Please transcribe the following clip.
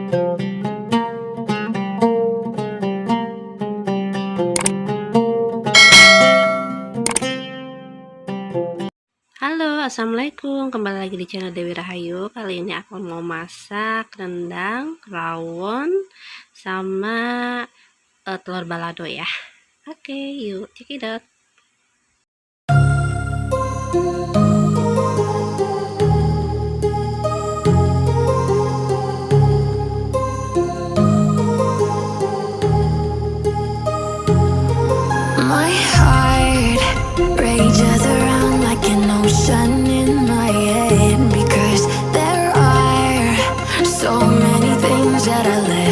Halo, Assalamualaikum. Kembali lagi di channel Dewi Rahayu. Kali ini aku mau masak rendang, rawon, sama telur balado ya. Oke, yuk check it out. My heart rages around like an ocean in my head, because there are so many things that I let